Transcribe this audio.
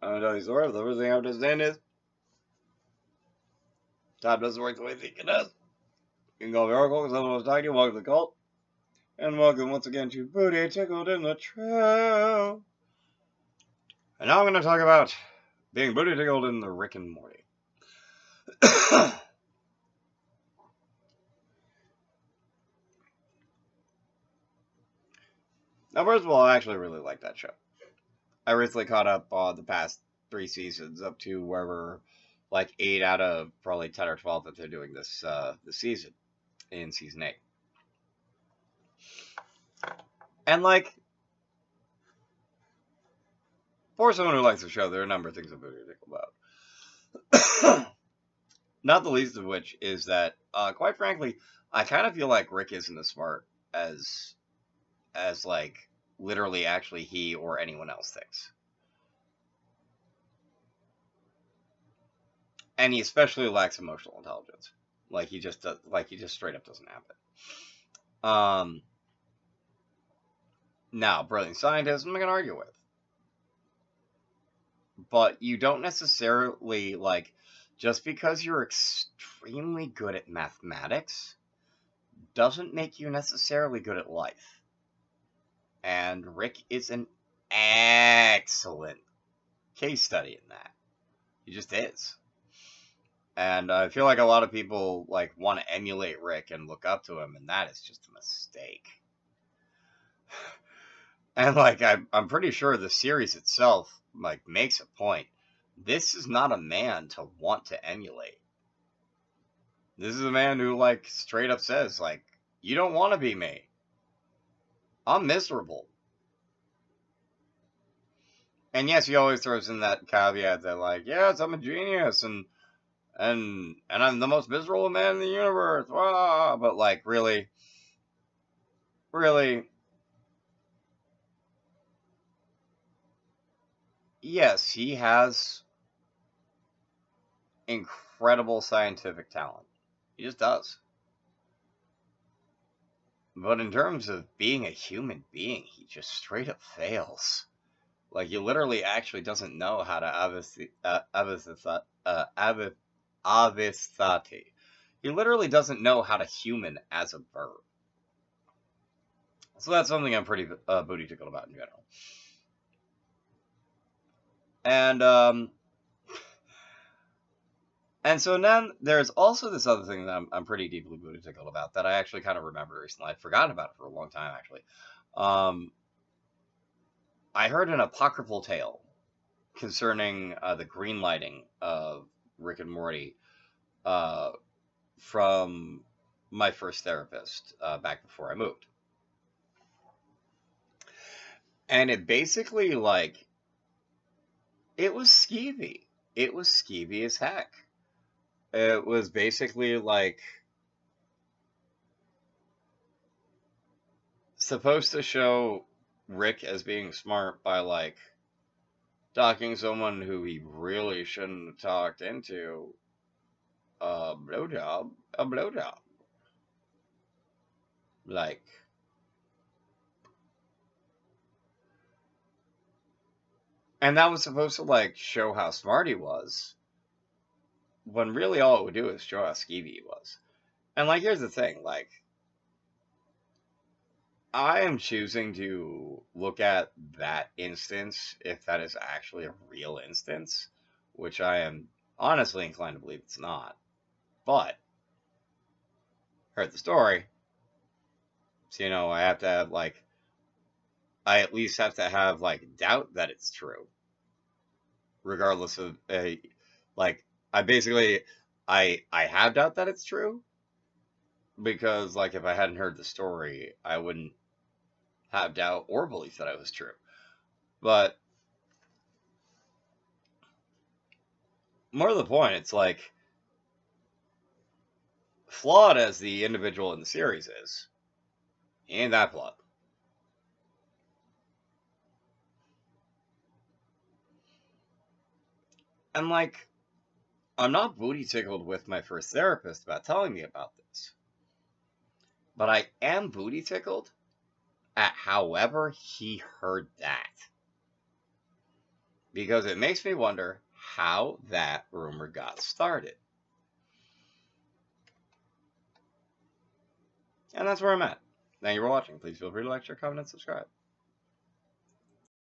I'm gonna tell you a story. The first thing I have to understand is time doesn't work the way you think it does. You can call me Oracle because I'm the most talking to you. Welcome to the cult. And welcome once again to Booty Tickled in the Trail. And now I'm going to talk about being booty tickled in the Rick and Morty. Now, first of all, I actually really like that show. I recently caught up on the past 3 seasons, up to wherever, like 8 out of probably 10 or 12 that they're doing this season, in season 8. And like, for someone who likes the show, there are a number of things I'm booty tickled about. Not the least of which is that, quite frankly, I kind of feel like Rick isn't as smart as like literally actually he or anyone else thinks. And he especially lacks emotional intelligence. Like he just straight up doesn't have it. Now, brilliant scientist, I'm not gonna argue with. But you don't necessarily, like, just because you're extremely good at mathematics doesn't make you necessarily good at life. And Rick is an excellent case study in that. He just is. And I feel like a lot of people like want to emulate Rick and look up to him, and that is just a mistake. And like I'm pretty sure the series itself like makes a point. This is not a man to want to emulate. This is a man who like straight up says like, you don't want to be me. I'm miserable. And yes, he always throws in that caveat that like, yes, I'm a genius and I'm the most miserable man in the universe. Wah! But like really, yes, he has incredible scientific talent. He just does. But in terms of being a human being, he just straight up fails. Like, he literally actually doesn't know how to avistati. He literally doesn't know how to human as a verb. So that's something I'm pretty booty tickled about in general. And so then there's also this other thing that I'm pretty deeply booty tickled about that I actually kind of remember recently. I'd forgotten about it for a long time, actually. I heard an apocryphal tale concerning the green lighting of Rick and Morty from my first therapist back before I moved. And it basically, like, it was skeevy. It was skeevy as heck. It was basically, like, supposed to show Rick as being smart by, like, talking someone who he really shouldn't have talked into a blowjob. Like, and that was supposed to, like, show how smart he was, when really all it would do is show how skeevy he was. And, like, here's the thing, like, I am choosing to look at that instance, if that is actually a real instance, which I am honestly inclined to believe it's not. But, heard the story, so, you know, I have to have, like, I at least have to have, like, doubt that it's true. Regardless of, like, I basically, I have doubt that it's true, because, like, if I hadn't heard the story, I wouldn't have doubt or belief that it was true. But more to the point, it's like, flawed as the individual in the series is, he ain't that flawed. And, like, I'm not booty tickled with my first therapist about telling me about this. But I am booty tickled at however he heard that. because it makes me wonder how that rumor got started. And that's where I'm at. Thank you for watching. Please feel free to like, share, comment, and subscribe.